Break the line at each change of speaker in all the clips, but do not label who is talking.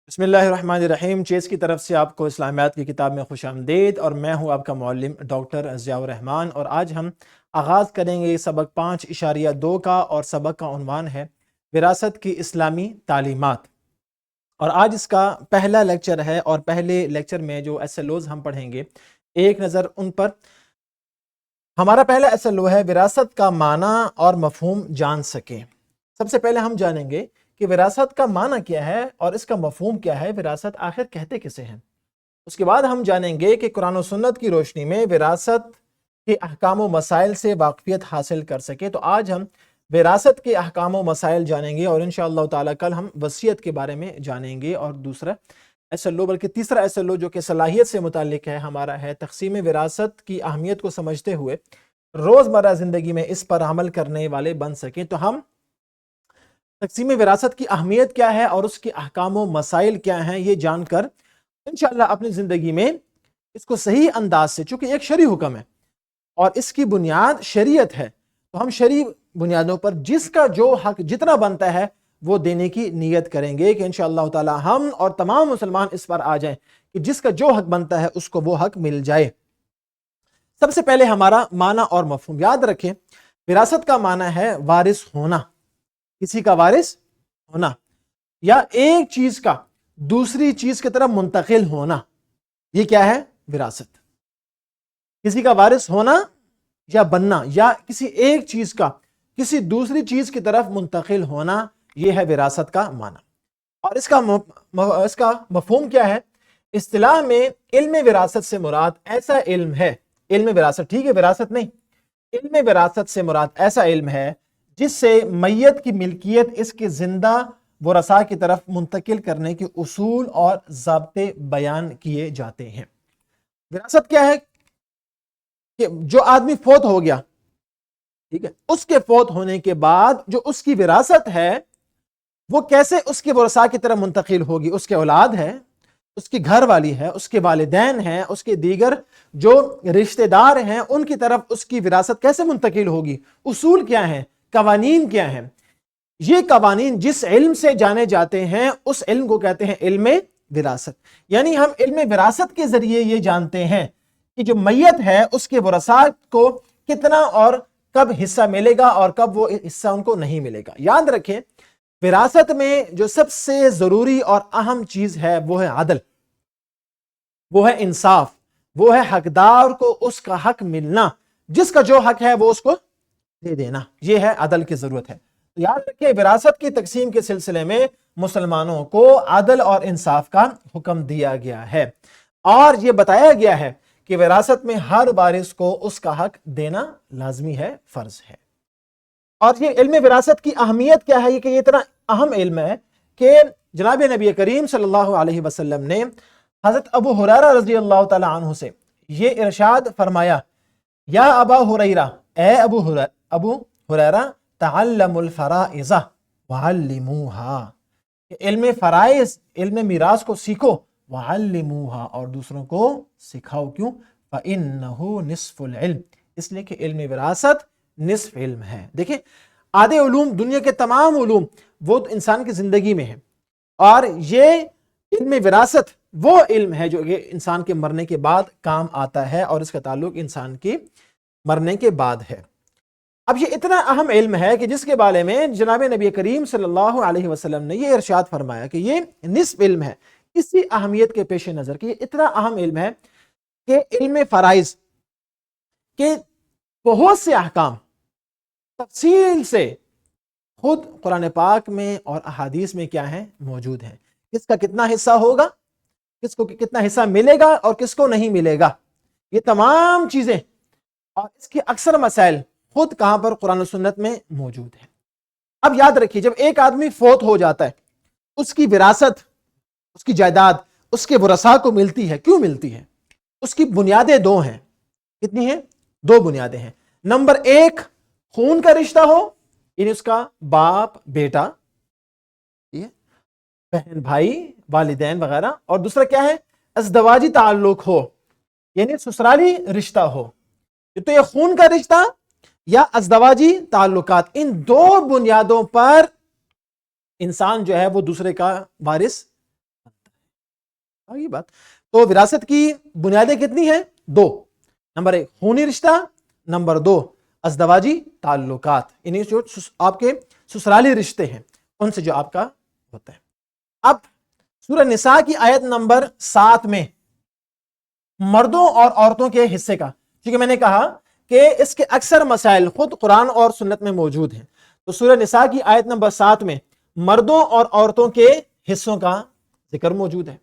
بسم اللہ الرحمن الرحیم۔ چیز کی طرف سے آپ کو اسلامیات کی کتاب میں خوش آمدید، اور میں ہوں آپ کا معلم ڈاکٹر ضیاء الرحمن، اور آج ہم آغاز کریں گے سبق 5.2 کا، اور سبق کا عنوان ہے وراثت کی اسلامی تعلیمات۔ اور آج اس کا پہلا لیکچر ہے، اور پہلے لیکچر میں جو SLOs ہم پڑھیں گے ایک نظر ان پر۔ ہمارا پہلا SLO ہے وراثت کا معنی اور مفہوم جان سکیں۔ سب سے پہلے ہم جانیں گے کہ وراثت کا معنی کیا ہے اور اس کا مفہوم کیا ہے، وراثت آخر کہتے کسے ہیں۔ اس کے بعد ہم جانیں گے کہ قرآن و سنت کی روشنی میں وراثت کے احکام و مسائل سے واقفیت حاصل کر سکے۔ تو آج ہم وراثت کے احکام و مسائل جانیں گے، اور انشاءاللہ تعالی کل ہم وصیت کے بارے میں جانیں گے۔ اور دوسرا SLO، بلکہ تیسرا SLO جو کہ صلاحیت سے متعلق ہے ہمارا، ہے تقسیم وراثت کی اہمیت کو سمجھتے ہوئے روزمرہ زندگی میں اس پر عمل کرنے والے بن سکیں۔ تو ہم تقسیم وراثت کی اہمیت کیا ہے اور اس کے احکام و مسائل کیا ہیں، یہ جان کر انشاءاللہ اپنی زندگی میں اس کو صحیح انداز سے، چونکہ ایک شرعی حکم ہے اور اس کی بنیاد شریعت ہے، تو ہم شرعی بنیادوں پر جس کا جو حق جتنا بنتا ہے وہ دینے کی نیت کریں گے کہ انشاءاللہ تعالی ہم اور تمام مسلمان اس پر آ جائیں کہ جس کا جو حق بنتا ہے اس کو وہ حق مل جائے۔ سب سے پہلے ہمارا معنی اور مفہوم یاد رکھیں۔ وراثت کا معنی ہے وارث ہونا، کسی کا وارث ہونا، یا ایک چیز کا دوسری چیز کی طرف منتقل ہونا، یہ کیا ہے؟ وراثت۔ کسی کا وارث ہونا یا بننا، یا کسی ایک چیز کا کسی دوسری چیز کی طرف منتقل ہونا، یہ ہے وراثت کا معنی۔ اور اس کا مفہوم کیا ہے؟ اصطلاح میں علم وراثت سے مراد ایسا علم ہے، علم وراثت، ٹھیک ہے، وراثت نہیں، علم وراثت سے مراد ایسا علم ہے جس سے میت کی ملکیت اس کے زندہ ورثاء کی طرف منتقل کرنے کے اصول اور ضابطے بیان کیے جاتے ہیں۔ وراثت کیا ہے؟ کہ جو آدمی فوت ہو گیا، ٹھیک ہے، اس کے فوت ہونے کے بعد جو اس کی وراثت ہے وہ کیسے اس کے ورثاء کی طرف منتقل ہوگی؟ اس کے اولاد ہے، اس کی گھر والی ہے، اس کے والدین ہیں، اس کے دیگر جو رشتہ دار ہیں، ان کی طرف اس کی وراثت کیسے منتقل ہوگی؟ اصول کیا ہیں؟ قوانین کیا ہیں؟ یہ قوانین جس علم سے جانے جاتے ہیں اس علم کو کہتے ہیں علم وراثت۔ یعنی ہم علم وراثت کے ذریعے یہ جانتے ہیں کہ جو میت ہے اس کے ورثاء کو کتنا اور کب حصہ ملے گا اور کب وہ حصہ ان کو نہیں ملے گا۔ یاد رکھیں، وراثت میں جو سب سے ضروری اور اہم چیز ہے وہ ہے عدل، وہ ہے انصاف، وہ ہے حقدار کو اس کا حق ملنا، جس کا جو حق ہے وہ اس کو دے دینا، یہ ہے عدل کی ضرورت ہے۔ تو یاد رکھیں، وراثت کی تقسیم کے سلسلے میں مسلمانوں کو عدل اور انصاف کا حکم دیا گیا ہے، اور یہ بتایا گیا ہے کہ وراثت میں ہر وارث کو اس کا حق دینا لازمی ہے، فرض ہے۔ اور یہ علم وراثت کی اہمیت کیا ہے کہ یہ اتنا اہم علم ہے کہ جناب نبی کریم صلی اللہ علیہ وسلم نے حضرت ابو ہریرہ رضی اللہ تعالی عنہ سے یہ ارشاد فرمایا، یا ابا ہریرہ، اے ابو ہریرہ، تعلموا الفرائض وعلموها، علم فرائض، علم میراث کو سیکھو، وعلموها، اور دوسروں کو سکھاؤ۔ کیوں؟ فإنه نصف العلم، اس لیے کہ علم وراثت نصف علم ہے۔ دیکھیں، آدھے علوم، دنیا کے تمام علوم وہ انسان کی زندگی میں ہے، اور یہ علم وراثت وہ علم ہے جو کہ انسان کے مرنے کے بعد کام آتا ہے، اور اس کا تعلق انسان کے مرنے کے بعد ہے۔ اب یہ اتنا اہم علم ہے کہ جس کے بارے میں جناب نبی کریم صلی اللہ علیہ وسلم نے یہ ارشاد فرمایا کہ یہ نصف علم ہے۔ اسی اہمیت کے پیش نظر کہ یہ اتنا اہم علم ہے کہ علم فرائض کے بہت سے احکام تفصیل سے خود قرآن پاک میں اور احادیث میں کیا ہیں؟ موجود ہیں۔ کس کا کتنا حصہ ہوگا، کس کو کتنا حصہ ملے گا اور کس کو نہیں ملے گا، یہ تمام چیزیں اور اس کے اکثر مسائل خود کہاں پر؟ قرآن و سنت میں موجود ہے۔ اب یاد رکھیے، جب ایک آدمی فوت ہو جاتا ہے، اس کی وراثت، اس کی جائیداد اس کے ورثاء کو ملتی ہے۔ کیوں ملتی ہے؟ اس کی بنیادیں دو ہیں۔ کتنی ہیں؟ دو بنیادیں ہیں۔ نمبر ایک، خون کا رشتہ ہو، یعنی اس کا باپ بیٹا، بہن بھائی، والدین وغیرہ، اور دوسرا کیا ہے؟ ازدواجی تعلق ہو، یعنی سسرالی رشتہ ہو۔ تو یہ خون کا رشتہ یا ازدواجی تعلقات، ان دو بنیادوں پر انسان جو ہے وہ دوسرے کا وارث آگے بات. تو وراثت کی بنیادیں کتنی ہیں؟ 2. نمبر 1 خونی رشتہ، نمبر 2 ازدواجی تعلقات، یعنی جو آپ کے سسرالی رشتے ہیں ان سے جو آپ کا ہوتا ہے. اب سورہ نساء کی آیت نمبر 7 میں مردوں اور عورتوں کے حصے کا، کیونکہ میں نے کہا کہ اس کے اکثر مسائل خود قرآن اور سنت میں موجود ہیں، تو سورہ نساء کی آیت نمبر 7 میں مردوں اور عورتوں کے حصوں کا ذکر موجود ہے.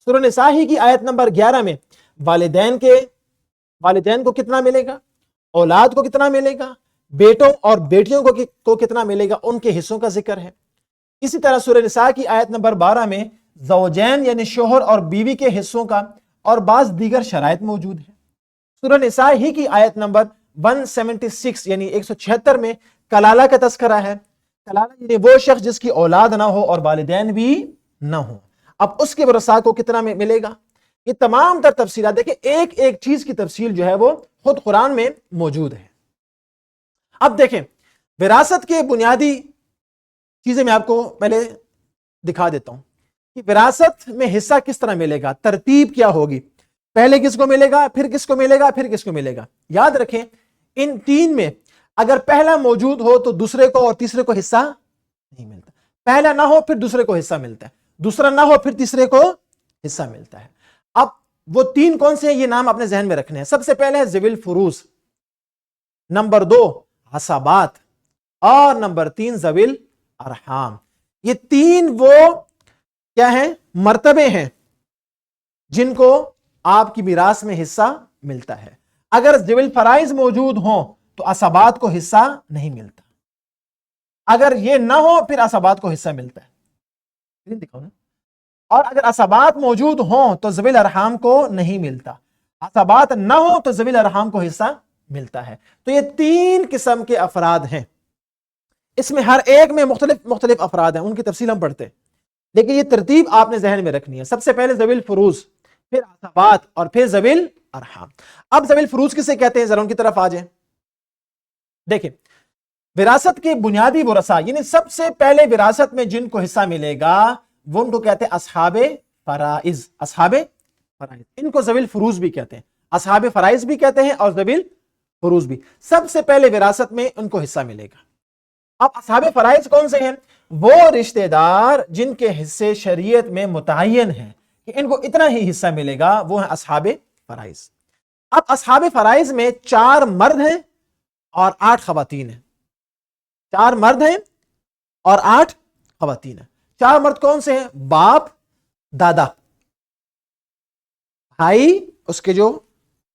سورہ نساء ہی کی آیت نمبر 11 میں والدین کو کتنا ملے گا، اولاد کو کتنا ملے گا، بیٹوں اور بیٹیوں کو کتنا ملے گا، ان کے حصوں کا ذکر ہے. اسی طرح سورہ نساء کی آیت نمبر 12 میں زوجین یعنی شوہر اور بیوی کے حصوں کا اور بعض دیگر شرائط موجود ہیں. سورہ نساء ہی کی آیت نمبر 176 یعنی 176 میں کلالہ کا تذکرہ ہے. کلالہ یعنی وہ شخص جس کی اولاد نہ ہو اور والدین بھی نہ ہو، اب اس کے ورثاء کو کتنا ملے گا. یہ تمام تر تفصیلات دیکھیں، ایک ایک چیز کی تفصیل جو ہے وہ خود قرآن میں موجود ہے. اب دیکھیں وراثت کے بنیادی چیزیں میں آپ کو پہلے دکھا دیتا ہوں کہ وراثت میں حصہ کس طرح ملے گا، ترتیب کیا ہوگی، پہلے کس کو ملے گا، پھر کس کو ملے گا، پھر کس کو ملے گا. یاد رکھیں ان 3 میں اگر پہلا موجود ہو تو دوسرے کو اور تیسرے کو حصہ نہیں ملتا، پہلا نہ ہو پھر دوسرے کو حصہ ملتا ہے، دوسرا نہ ہو پھر تیسرے کو حصہ ملتا ہے. اب وہ 3 کون سے ہیں، یہ نام اپنے ذہن میں رکھنے ہیں. سب سے پہلے ہے ذوی الفروض، نمبر 2 عصبات، اور نمبر 3 ذوی الارحام. یہ 3 وہ کیا ہیں، مرتبے ہیں جن کو آپ کی میراث میں حصہ ملتا ہے. اگر ذوی الفرائض موجود ہوں تو عصبات کو حصہ نہیں ملتا، اگر یہ نہ ہو پھر عصبات کو حصہ ملتا ہے. دکھاؤ نا. اور اگر عصبات موجود ہوں تو ذوی الارحام کو نہیں ملتا، عصبات نہ ہو تو ذوی الارحام کو حصہ ملتا ہے. تو یہ 3 قسم کے افراد ہیں، اس میں ہر ایک میں مختلف افراد ہیں، ان کی تفصیل ہم پڑھتے ہیں، لیکن یہ ترتیب آپ نے ذہن میں رکھنی ہے. سب سے پہلے ذوی الفروض، پھر عصبات، اور پھر ذوی الارحام. اب ذوی الفروض کسے کہتے ہیں، ذرا ان کی طرف آ جائیں. دیکھیں وراثت کے بنیادی ورثاء یعنی سب سے پہلے وراثت میں جن کو حصہ ملے گا وہ ان کو کہتے ہیں اصحاب فرائض. اصحاب فرائض، ان کو ذوی الفروض بھی کہتے ہیں، اصحاب فرائض بھی کہتے ہیں اور ذوی الفروض بھی. سب سے پہلے وراثت میں ان کو حصہ ملے گا. اب اصحاب فرائض کون سے ہیں، وہ رشتہ دار جن کے حصے شریعت میں متعین ہیں کہ ان کو اتنا ہی حصہ ملے گا، وہ ہیں اصحاب فرائض. اب اصحاب فرائض میں 4 مرد ہیں اور 8 خواتین ہیں. 4 مرد ہیں اور 8 خواتین ہیں. 4 مرد کون سے ہیں، باپ، دادا، بھائی اس کے جو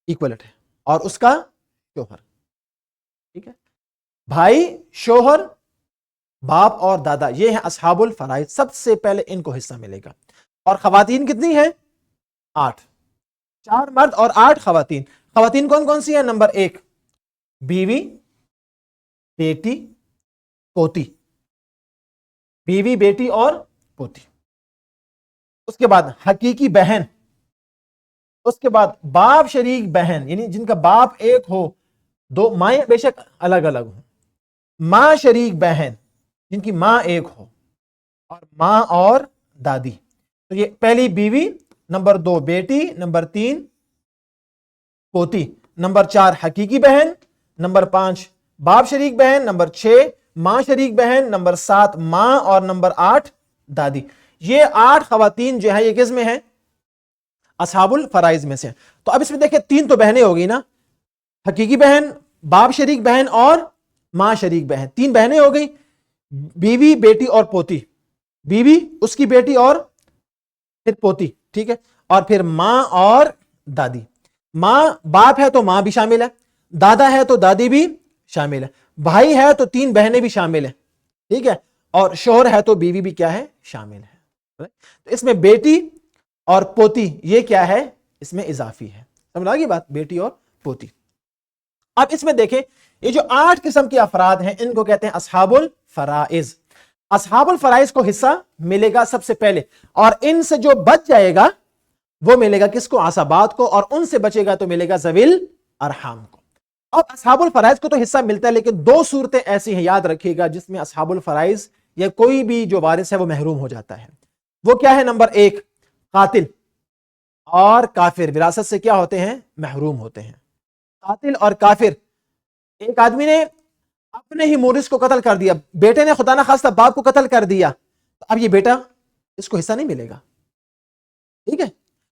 ایکولٹ ہے، اور اس کا شوہر. ٹھیک ہے، بھائی، شوہر، باپ اور دادا، یہ ہیں اصحاب الفرائض. سب سے پہلے ان کو حصہ ملے گا. اور خواتین کتنی ہیں، 8. 4 مرد اور 8 خواتین. خواتین کون کون سی ہیں، نمبر 1 بیوی، بیٹی، پوتی. بیوی، بیٹی اور پوتی. اس کے بعد حقیقی بہن. اس کے بعد باپ شریک بہن یعنی جن کا باپ ایک ہو، 2 مائیں بے شک الگ الگ ہوں. ماں شریک بہن جن کی ماں ایک ہو، اور ماں اور دادی. تو یہ پہلی بیوی، نمبر 2 بیٹی، نمبر 3 پوتی، نمبر 4 حقیقی بہن، نمبر 5 باپ شریک بہن، نمبر 6 ماں شریک بہن، نمبر 7 ماں، اور نمبر 8 دادی. یہ 8 خواتین جو ہے یہ کس میں ہیں، اصحاب الفرائض میں سے. تو اب اس میں دیکھیں 3 تو بہنیں ہوگی نا، حقیقی بہن، باپ شریک بہن اور ماں شریک بہن. 3 بہنیں ہو گئی، بیوی، بیٹی اور پوتی. بیوی، اس کی بیٹی اور پھر پوتی. ٹھیک ہے، اور پھر ماں اور دادی. ماں، باپ ہے تو ماں بھی شامل ہے، دادا ہے تو دادی بھی شامل ہے، بھائی ہے تو 3 بہنیں بھی شامل ہیں. ٹھیک ہے، اور شوہر ہے تو بیوی بھی کیا ہے، شامل ہے. تو اس میں بیٹی اور پوتی یہ کیا ہے، اس میں اضافی ہے. سمجھ آ گئی بات، بیٹی اور پوتی. اب اس میں دیکھیں یہ جو 8 قسم کے افراد ہیں ان کو کہتے ہیں اصحاب الفرائض. اصحاب الفرائض کو حصہ ملے گا سب سے پہلے، اور ان سے جو بچ جائے گا وہ ملے گا کس کو، عصبات کو، اور ان سے بچے گا تو ملے گا ذوی الارحام کو. اب اصحاب الفرائض کو تو حصہ ملتا ہے، لیکن 2 صورتیں ایسی ہیں یاد رکھیے گا جس میں اصحاب الفرائض یا کوئی بھی جو وارث ہے وہ محروم ہو جاتا ہے. وہ کیا ہے، نمبر 1 قاتل. اور کافر وراثت سے کیا ہوتے ہیں؟ محروم ہوتے ہیں. قاتل اور کافر. ایک آدمی نے اپنے ہی مورث کو قتل کر دیا، بیٹے نے خدا نخواستہ باپ کو قتل کر دیا، تو اب یہ بیٹا اس کو حصہ نہیں ملے گا. ٹھیک ہے،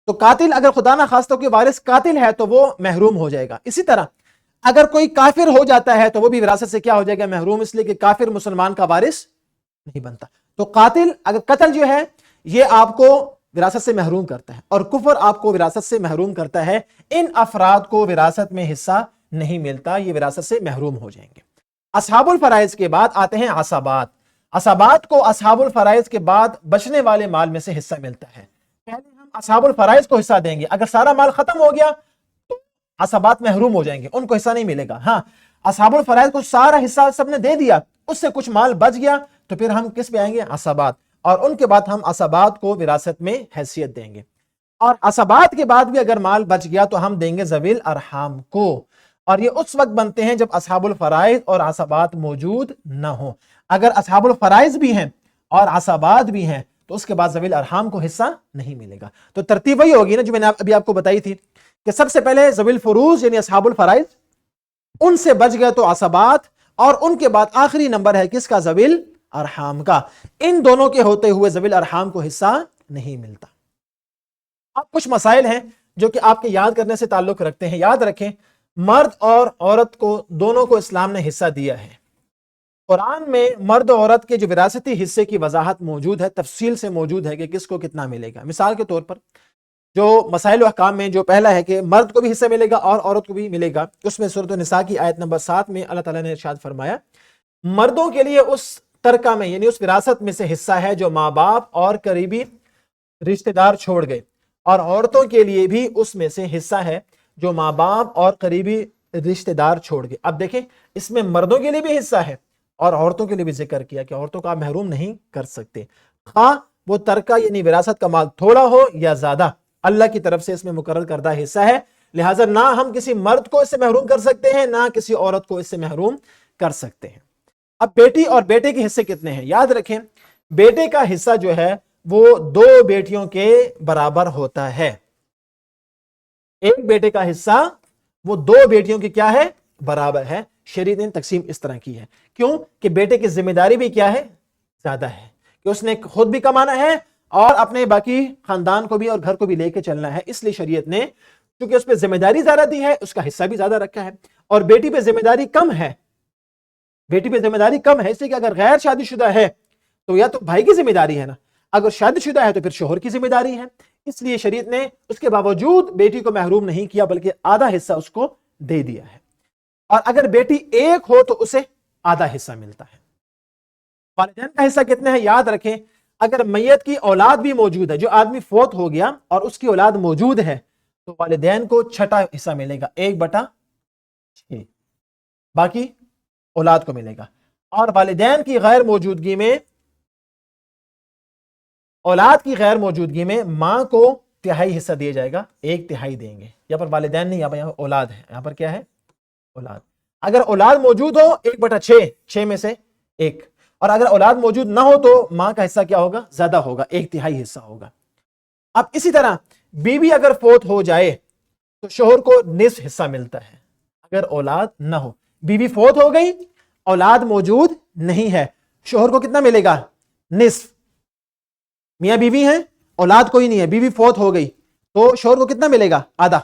تو قاتل اگر خدا نخواستہ کے وارث قاتل ہے تو وہ محروم ہو جائے گا. اسی طرح اگر کوئی کافر ہو جاتا ہے تو وہ بھی وراثت سے کیا ہو جائے گا؟ محروم، اس لیے کہ کافر مسلمان کا وارث نہیں بنتا. تو قاتل اگر قتل جو ہے یہ آپ کو وراثت سے محروم کرتا ہے، اور کفر آپ کو وراثت سے محروم کرتا ہے. ان افراد کو وراثت میں حصہ نہیں ملتا، یہ وراثت سے محروم ہو جائیں گے. اصحاب الفرائض کے بعد آتے ہیں عصبات. عصبات کو اصحاب الفرائض کے بعد بچنے والے مال میں سے حصہ ملتا ہے. پہلے ہم اصحاب الفرائض کو حصہ دیں گے، اگر سارا مال ختم ہو گیا تو عصبات محروم ہو جائیں گے، ان کو حصہ نہیں ملے گا. ہاں، اصحاب الفرائض کو سارا حصہ سب نے دے دیا، اس سے کچھ مال بچ گیا، تو پھر ہم کس پہ آئیں گے؟ عصبات. اور ان کے بعد ہم عصبات کو وراثت میں حیثیت دیں گے. اور عصبات کے بعد بھی اگر مال بچ گیا تو ہم دیں گے ذوی الارحام کو. اور یہ اس وقت بنتے ہیں جب اصحاب الفرائض اور عصبات موجود نہ ہوں. اگر اصحاب الفرائض بھی ہیں اور عصبات بھی ہیں تو اس کے بعد ذوی الارحام کو حصہ نہیں ملے گا. تو ترتیب وہی ہوگی نا جو میں نے ابھی آپ کو بتائی تھی کہ سب سے پہلے ذوی الفروض یعنی اصحاب الفرائض، ان سے بچ گئے تو عصبات، اور ان کے بعد آخری نمبر ہے کس کا؟ ذوی الارحام کا. ان دونوں کے ہوتے ہوئے ذوی الارحام کو حصہ نہیں ملتا. اب کچھ مسائل ہیں جو کہ آپ کے یاد کرنے سے تعلق رکھتے ہیں. یاد رکھیں، مرد اور عورت کو دونوں کو اسلام نے حصہ دیا ہے. قرآن میں مرد و عورت کے جو وراثتی حصے کی وضاحت موجود ہے، تفصیل سے موجود ہے کہ کس کو کتنا ملے گا. مثال کے طور پر جو مسائل و احکام میں جو پہلا ہے کہ مرد کو بھی حصہ ملے گا اور عورت کو بھی ملے گا، اس میں سورۃ النساء کی آیت نمبر 7 میں اللہ تعالیٰ نے ارشاد فرمایا مردوں کے لیے اس ترکہ میں یعنی اس وراثت میں سے حصہ ہے جو ماں باپ اور قریبی رشتہ دار چھوڑ گئے، اور عورتوں کے لیے بھی اس میں سے حصہ ہے جو ماں باپ اور قریبی رشتہ دار چھوڑ گئے. اب دیکھیں اس میں مردوں کے لیے بھی حصہ ہے اور عورتوں کے لیے بھی ذکر کیا کہ عورتوں کو آپ محروم نہیں کر سکتے، خواہ وہ ترکہ یعنی وراثت کا مال تھوڑا ہو یا زیادہ، اللہ کی طرف سے اس میں مقرر کردہ حصہ ہے. لہٰذا نہ ہم کسی مرد کو اس سے محروم کر سکتے ہیں، نہ کسی عورت کو اس سے محروم کر سکتے ہیں. اب بیٹی اور بیٹے کے حصے کتنے ہیں؟ یاد رکھیں بیٹے کا حصہ جو ہے وہ 2 بیٹیوں کے برابر ہوتا ہے. ایک بیٹے کا حصہ وہ 2 بیٹیوں کی کیا ہے؟ برابر ہے. شریعت نے تقسیم اس طرح کی ہے. کیوں؟ کہ بیٹے کی ذمہ داری بھی کیا ہے؟ زیادہ ہے، کہ اس نے خود بھی کمانا ہے اور اپنے باقی خاندان کو بھی اور گھر کو بھی لے کے چلنا ہے. اس لیے شریعت نے چونکہ اس پہ ذمہ داری زیادہ دی ہے، اس کا حصہ بھی زیادہ رکھا ہے. اور بیٹی پہ ذمہ داری کم ہے، بیٹی پہ ذمہ داری کم ہے، اس لیے کہ اگر غیر شادی شدہ ہے تو یا تو بھائی کی ذمہ داری ہے نا، اگر شادی شدہ ہے تو پھر شوہر کی ذمہ داری ہے. اس لیے شریعت نے اس کے باوجود بیٹی کو محروم نہیں کیا بلکہ آدھا حصہ اس کو دے دیا ہے. اور اگر بیٹی ایک ہو تو اسے آدھا حصہ ملتا ہے. والدین کا حصہ کتنے ہیں؟ یاد رکھیں اگر میت کی اولاد بھی موجود ہے، جو آدمی فوت ہو گیا اور اس کی اولاد موجود ہے تو والدین کو 6واں حصہ ملے گا، 1/6 باقی اولاد کو ملے گا. اور والدین کی غیر موجودگی میں، اولاد کی غیر موجودگی میں ماں کو 1/3 حصہ دیا جائے گا، 1/3 دیں گے. یہاں پر والدین نہیں، یہاں پر اولاد ہے، یہاں پر کیا ہے؟ اولاد. اگر اولاد موجود ہو 1/6، 6 میں سے 1. اور اگر اولاد موجود نہ ہو تو ماں کا حصہ کیا ہوگا؟ زیادہ ہوگا، 1/3 حصہ ہوگا. اب اسی طرح بیوی اگر فوت ہو جائے تو شوہر کو نصف حصہ ملتا ہے اگر اولاد نہ ہو. بیوی فوت ہو گئی، اولاد موجود نہیں ہے، شوہر کو کتنا ملے گا؟ نصف. میاں بیوی ہیں، اولاد کوئی نہیں ہے، بیوی فوت ہو گئی تو شوہر کو کتنا ملے گا؟ آدھا.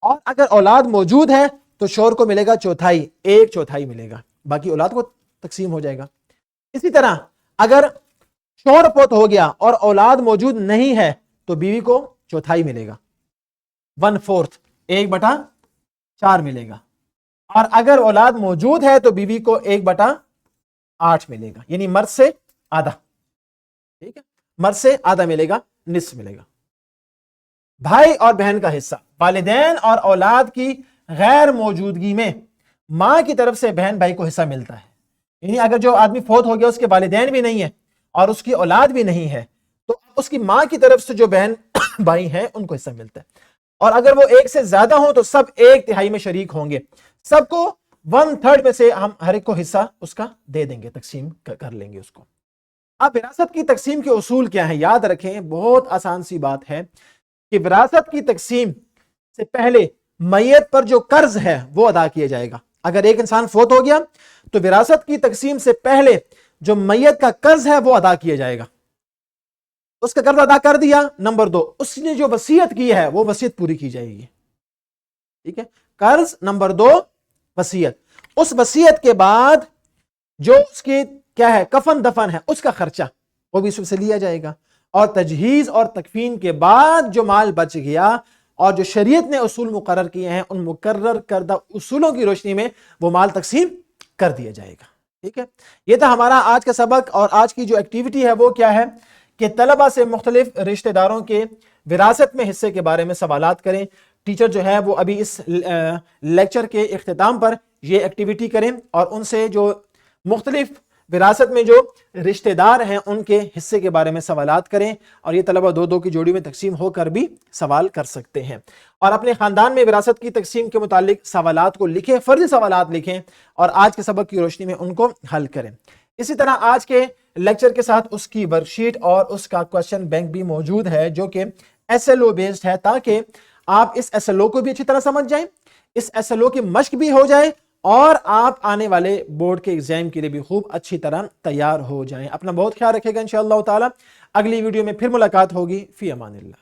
اور اگر اولاد موجود ہے تو شوہر کو ملے گا 1/4، 1/4 ملے گا، باقی اولاد کو تقسیم ہو جائے گا. اسی طرح اگر شوہر فوت ہو گیا اور اولاد موجود نہیں ہے تو بیوی کو 1/4 ملے گا، 1/4، 1/4 ملے گا. اور اگر اولاد موجود ہے تو بیوی کو 1/8 ملے گا، یعنی مرد سے آدھا. ٹھیک ہے، مرد سے آدھا ملے گا، نصف ملے گا. بھائی اور بہن کا حصہ، والدین اور اولاد کی غیر موجودگی میں ماں کی طرف سے بہن بھائی کو حصہ ملتا ہے. یعنی اگر جو آدمی فوت ہو گیا اس کے والدین بھی نہیں ہیں اور اس کی اولاد بھی نہیں ہے تو اس کی ماں کی طرف سے جو بہن بھائی ہیں ان کو حصہ ملتا ہے. اور اگر وہ 1 سے زیادہ ہوں تو سب 1/3 میں شریک ہوں گے، سب کو 1/3 میں سے ہم ہر ایک کو حصہ اس کا دے دیں گے، تقسیم کر لیں گے اس کو. اب وراثت کی تقسیم کے اصول کیا ہیں؟ یاد رکھیں بہت آسان سی بات ہے کہ وراثت کی تقسیم سے پہلے میت پر جو قرض ہے وہ ادا کیا جائے گا. اگر ایک انسان فوت ہو گیا تو وراثت کی تقسیم سے پہلے جو میت کا قرض ہے وہ ادا کیا جائے گا. اس کا قرض ادا کر دیا. نمبر 2, اس نے جو وصیت کی ہے وہ وصیت پوری کی جائے گی. ٹھیک ہے, قرض. نمبر 2 وصیت. اس وصیت کے بعد جو اس کی کیا ہے کفن دفن ہے اس کا خرچہ وہ بھی اس سے لیا جائے گا. اور تجہیز اور تکفین کے بعد جو مال بچ گیا اور جو شریعت نے اصول مقرر کیے ہیں ان مقرر کردہ اصولوں کی روشنی میں وہ مال تقسیم کر دیا جائے گا. ٹھیک ہے, یہ تھا ہمارا آج کا سبق. اور آج کی جو ایکٹیویٹی ہے وہ کیا ہے کہ طلبہ سے مختلف رشتہ داروں کے وراثت میں حصے کے بارے میں سوالات کریں. ٹیچر جو ہے وہ ابھی اس لیکچر کے اختتام پر یہ ایکٹیویٹی کریں اور ان سے جو مختلف وراثت میں جو رشتہ دار ہیں ان کے حصے کے بارے میں سوالات کریں. اور یہ طلبہ 2-2 کی جوڑی میں تقسیم ہو کر بھی سوال کر سکتے ہیں. اور اپنے خاندان میں وراثت کی تقسیم کے متعلق سوالات کو لکھیں, فرضی سوالات لکھیں اور آج کے سبق کی روشنی میں ان کو حل کریں. اسی طرح آج کے لیکچر کے ساتھ اس کی ورک شیٹ اور اس کا کوسچن بینک بھی موجود ہے جو کہ SLO بیسڈ ہے, تاکہ آپ اس SLO کو بھی اچھی طرح سمجھ جائیں, اس SLO کی مشق بھی ہو جائے اور آپ آنے والے بورڈ کے ایگزام کے لیے بھی خوب اچھی طرح تیار ہو جائیں. اپنا بہت خیال رکھے گا انشاءاللہ تعالی. اگلی ویڈیو میں پھر ملاقات ہوگی. فی امان اللہ.